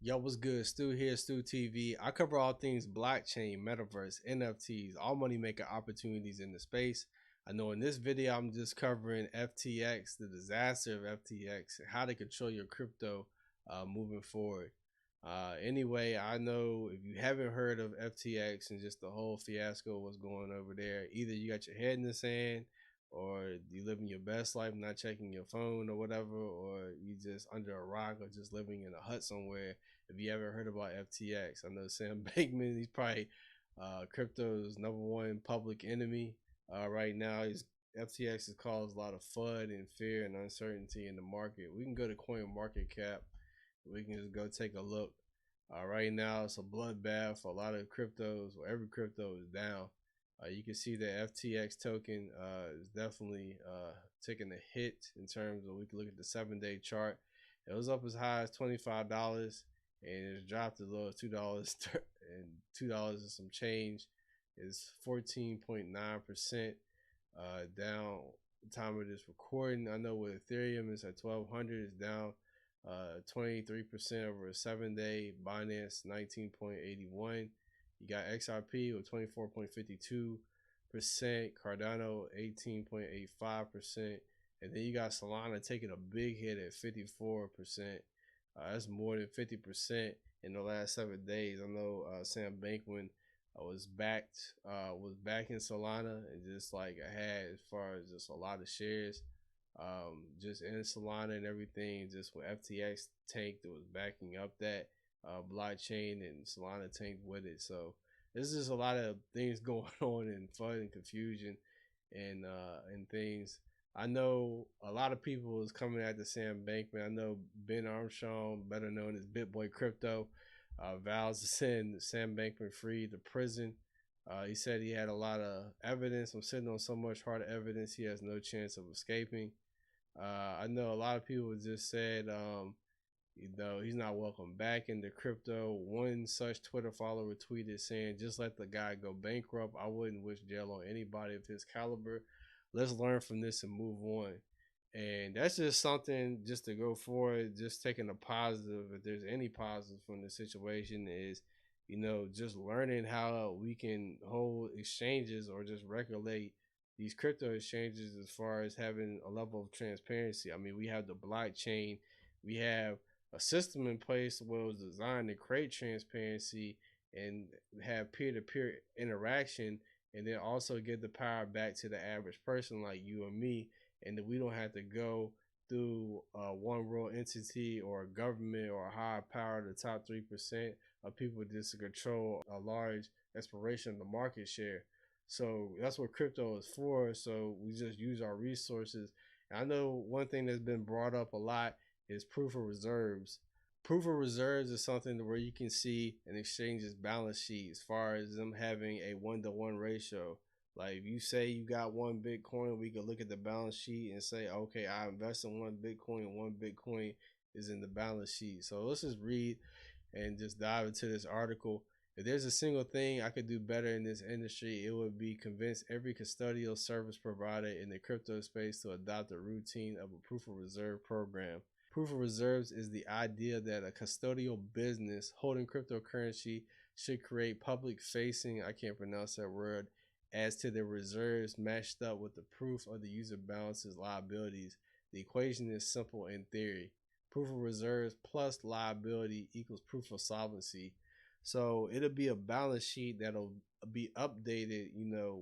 Yo, what's good? Stu here, Stu TV. I cover all things blockchain, metaverse, NFTs, all money making opportunities in the space. I know in this video, I'm just covering FTX, the disaster of FTX, and how to control your crypto moving forward. Anyway, I know if you haven't heard of FTX and just the whole fiasco of what's going over there, either you got your head in the sand or you living your best life, not checking your phone or whatever, or you just under a rock or just living in a hut somewhere. If you ever heard about FTX, I know Sam Bankman, he's probably crypto's number one public enemy right now. FTX has caused a lot of FUD and fear and uncertainty in the market. We can go to Coin Market Cap. We can just go take a look. Right now, it's a bloodbath for a lot of cryptos. Well, every crypto is down. You can see the FTX token is definitely taking a hit in terms of, we can look at the 7-day chart. It was up as high as $25 and it's dropped as low as $2 and $2 and some change. Is 14.9% down time of this recording. I know with Ethereum it's at 1200, it's down 23% over a 7-day. Binance 19.81. You got XRP with 24.52%, Cardano 18.85%, and then you got Solana taking a big hit at 54%. That's more than 50% in the last 7 days. I know Sam Bankman was back in Solana and just like had as far as just a lot of shares, just in Solana and everything. Just when FTX tanked, it was backing up that blockchain, and Solana tanked with it. So there's just a lot of things going on and fun and confusion and things. I know a lot of people is coming after Sam Bankman. I know Ben Armstrong, better known as BitBoy Crypto, vows to send Sam Bankman free to prison. He said he had a lot of evidence. I'm sitting on so much hard evidence, he has no chance of escaping. I know a lot of people just said, he's not welcome back into crypto. One such Twitter follower tweeted saying, "Just let the guy go bankrupt. I wouldn't wish jail on anybody of his caliber. Let's learn from this and move on." And that's just something just to go forward, just taking a positive. If there's any positive from the situation, is just learning how we can hold exchanges or just regulate these crypto exchanges as far as having a level of transparency. I mean, we have the blockchain, we have a system in place where it was designed to create transparency and have peer-to-peer interaction, and then also give the power back to the average person like you and me, and that we don't have to go through one world entity or a government or a higher power, the top 3% of people, just to control a large expiration of the market share. So that's what crypto is for. So we just use our resources. And I know one thing that's been brought up a lot is proof of reserves. Proof of reserves is something where you can see an exchange's balance sheet as far as them having a 1-to-1 ratio. Like if you say you got one Bitcoin, we can look at the balance sheet and say, okay, I invest in one Bitcoin and one Bitcoin is in the balance sheet. So let's just read and just dive into this article. If there's a single thing I could do better in this industry, it would be convince every custodial service provider in the crypto space to adopt a routine of a proof of reserve program. Proof of reserves is the idea that a custodial business holding cryptocurrency should create public facing, I can't pronounce that word, as to the reserves matched up with the proof of the user balance's liabilities. The equation is simple in theory. Proof of reserves plus liability equals proof of solvency. So it'll be a balance sheet that'll be updated,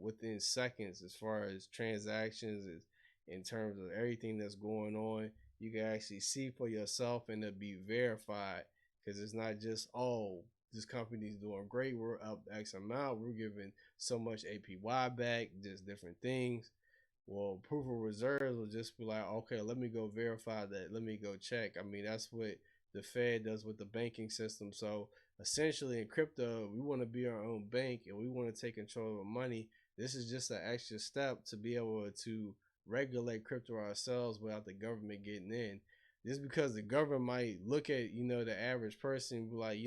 within seconds as far as transactions, in terms of everything that's going on. You can actually see for yourself and it'll be verified, because it's not just, oh, this company's doing great, we're up X amount, we're giving so much APY back, just different things. Well, proof of reserves will just be like, okay, let me go verify that. Let me go check. I mean, that's what the Fed does with the banking system. So essentially in crypto, we want to be our own bank and we want to take control of our money. This is just an extra step to be able to regulate crypto ourselves without the government getting in. Just because the government might look at, the average person, be like,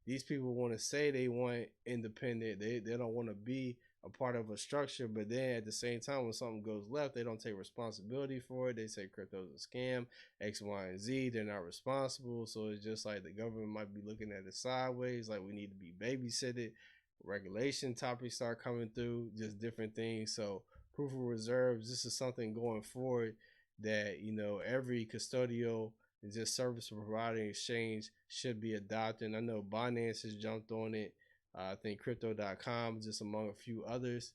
these people want to say they want independent. They don't want to be a part of a structure, but then at the same time, when something goes left, they don't take responsibility for it. They say crypto's a scam, X, Y, and Z. They're not responsible. So it's just like the government might be looking at it sideways, like we need to be babysitted. Regulation topics start coming through, just different things. So proof of reserves, this is something going forward that, you know, every custodial and just service provider exchange should be adopting. I know Binance has jumped on it. I think crypto.com, just among a few others.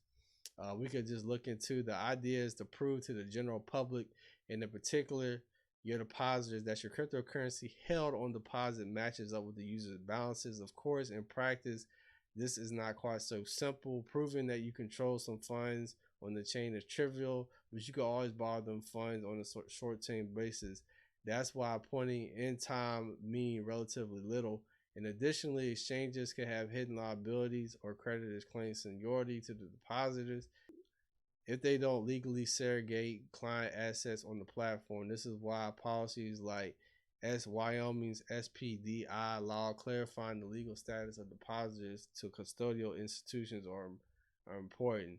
We could just look into the ideas to prove to the general public, and in particular, your depositors, that your cryptocurrency held on deposit matches up with the user's balances. Of course, in practice, this is not quite so simple. Proving that you control some funds on the chain is trivial, but you can always borrow them funds on a short-term basis. That's why pointing in time mean relatively little. And additionally, exchanges can have hidden liabilities or creditors claim seniority to the depositors if they don't legally segregate client assets on the platform. This is why policies like Wyoming's SPDI law clarifying the legal status of depositors to custodial institutions are important.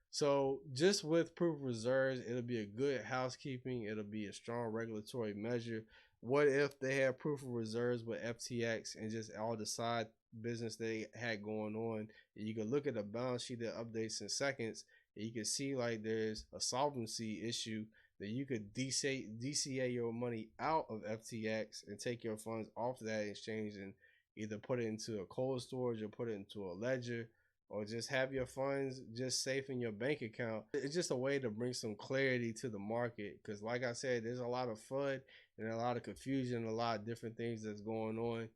So just with proof of reserves, it'll be a good housekeeping. It'll be a strong regulatory measure. What if they have proof of reserves with FTX and just all the side business they had going on? And you can look at the balance sheet that updates in seconds, and you can see like there's a solvency issue that you could DCA your money out of FTX and take your funds off that exchange and either put it into a cold storage or put it into a ledger, or just have your funds just safe in your bank account. It's just a way to bring some clarity to the market, because like I said, there's a lot of FUD and a lot of confusion, a lot of different things that's going on.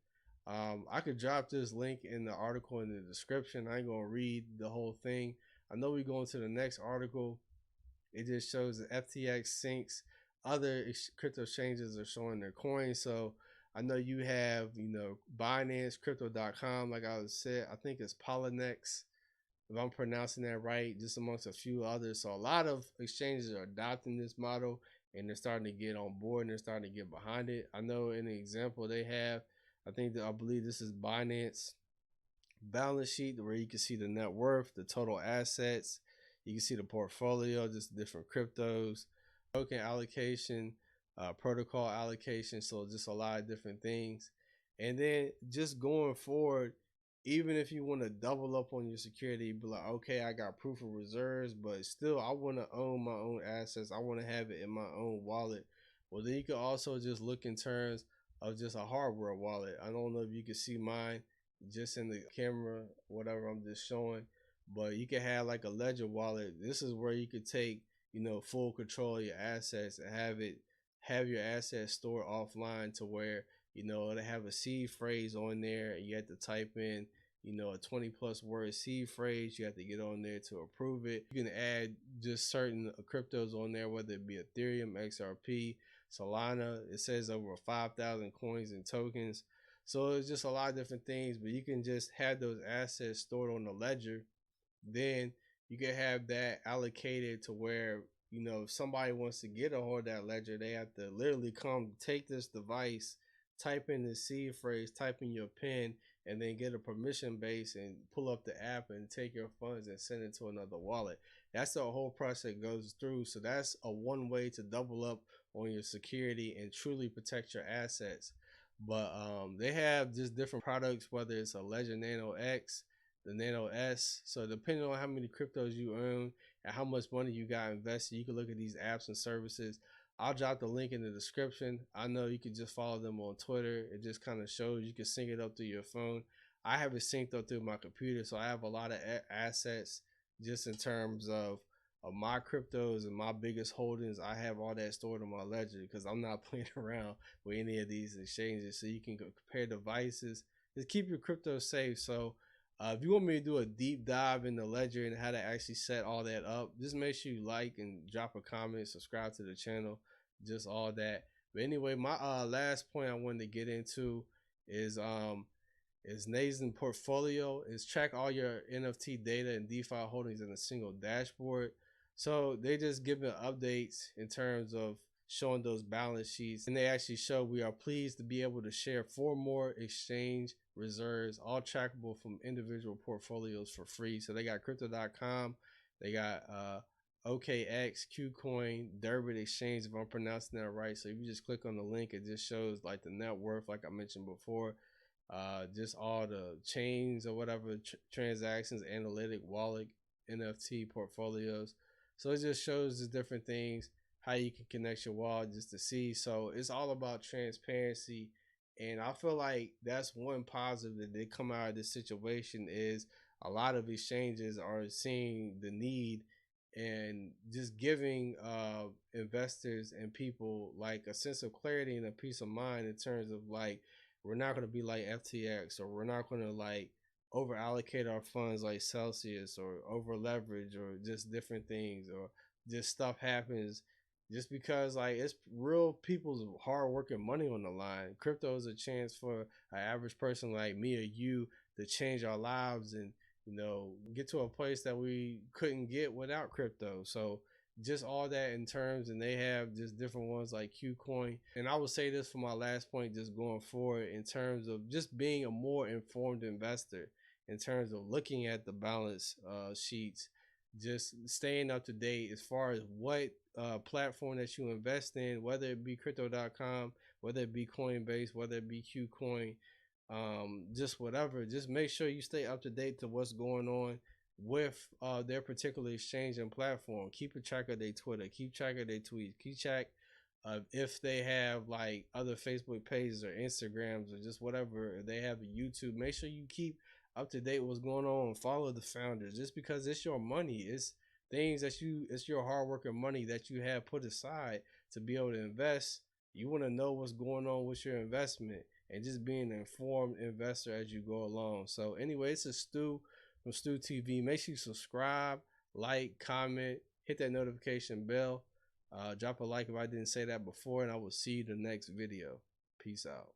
I could drop this link in the article in the description. I ain't gonna read the whole thing. I know we go into the next article. It just shows that FTX sinks. Other crypto exchanges are showing their coins. So I know you have, you know, Binance, crypto.com, like I said. I think it's Polynex, if I'm pronouncing that right, just amongst a few others. So a lot of exchanges are adopting this model, and they're starting to get on board and they're starting to get behind it. I know in the example they have, I believe this is Binance balance sheet, where you can see the net worth, the total assets, you can see the portfolio, just different cryptos, token allocation, protocol allocation. So just a lot of different things. And then just going forward, even if you want to double up on your security, be like, okay, I got proof of reserves, but still I want to own my own assets. I want to have it in my own wallet. Well, then you can also just look in terms of just a hardware wallet. I don't know if you can see mine just in the camera, whatever I'm just showing, but you can have like a ledger wallet. This is where you could take, you know, full control of your assets and have your assets stored offline, to where, you know, they have a seed phrase on there and you have to type in, you know, a 20+ word seed phrase. You have to get on there to approve it. You can add just certain cryptos on there, whether it be Ethereum, XRP, Solana. It says over 5,000 coins and tokens. So it's just a lot of different things, but you can just have those assets stored on the ledger. Then you can have that allocated to where, you know, if somebody wants to get a hold of that ledger, they have to literally come take this device, type in the seed phrase, type in your PIN, and then get a permission base and pull up the app and take your funds and send it to another wallet. That's the whole process goes through. So that's a one way to double up on your security and truly protect your assets. But they have just different products, whether it's a Ledger Nano X, the Nano S. So depending on how many cryptos you own and how much money you got invested, you can look at these apps and services. I'll drop the link in the description. I know you can just follow them on Twitter. It just kind of shows you can sync it up through your phone. I have it synced up through my computer, so I have a lot of assets just in terms of my cryptos and my biggest holdings. I have all that stored on my ledger because I'm not playing around with any of these exchanges. So you can compare devices. Just keep your crypto safe. So if you want me to do a deep dive in the ledger and how to actually set all that up, just make sure you like and drop a comment, subscribe to the channel, just all that. But anyway, my last point I wanted to get into is nascent portfolio, is track all your NFT data and DeFi holdings in a single dashboard. So they just giving updates in terms of showing those balance sheets, and they actually show we are pleased to be able to share 4 more exchange reserves, all trackable from individual portfolios for free. So they got crypto.com, they got OKX, KuCoin, Durbit Exchange, if I'm pronouncing that right. So if you just click on the link, it just shows like the net worth, like I mentioned before, just all the chains or whatever, transactions, analytic, wallet, NFT portfolios. So it just shows the different things, how you can connect your wallet just to see. So it's all about transparency. And I feel like that's one positive that they come out of this situation is a lot of exchanges are seeing the need and just giving investors and people like a sense of clarity and a peace of mind in terms of like we're not going to be like FTX, or we're not going to like over allocate our funds like Celsius, or over leverage, or just different things, or just stuff happens just because like it's real people's hard work and money on the line. Crypto is a chance for an average person like me or you to change our lives and get to a place that we couldn't get without crypto. So just all that in terms, and they have just different ones like KuCoin. And I would say this for my last point, just going forward in terms of just being a more informed investor, in terms of looking at the balance sheets, just staying up to date as far as what platform that you invest in, whether it be crypto.com, whether it be Coinbase, whether it be KuCoin, just whatever. Just make sure you stay up to date to what's going on with their particular exchange and platform. Keep a track of their Twitter, keep track of their tweets, keep track of if they have like other Facebook pages or Instagrams or just whatever. If they have a YouTube, make sure you keep up to date what's going on. Follow the founders, just because it's your money. It's things that it's your hard working money that you have put aside to be able to invest. You want to know what's going on with your investment and just being an informed investor as you go along. So anyway, it's a Stu from Stu TV. Make sure you subscribe, like, comment, hit that notification bell. Drop a like if I didn't say that before, and I will see you in the next video. Peace out.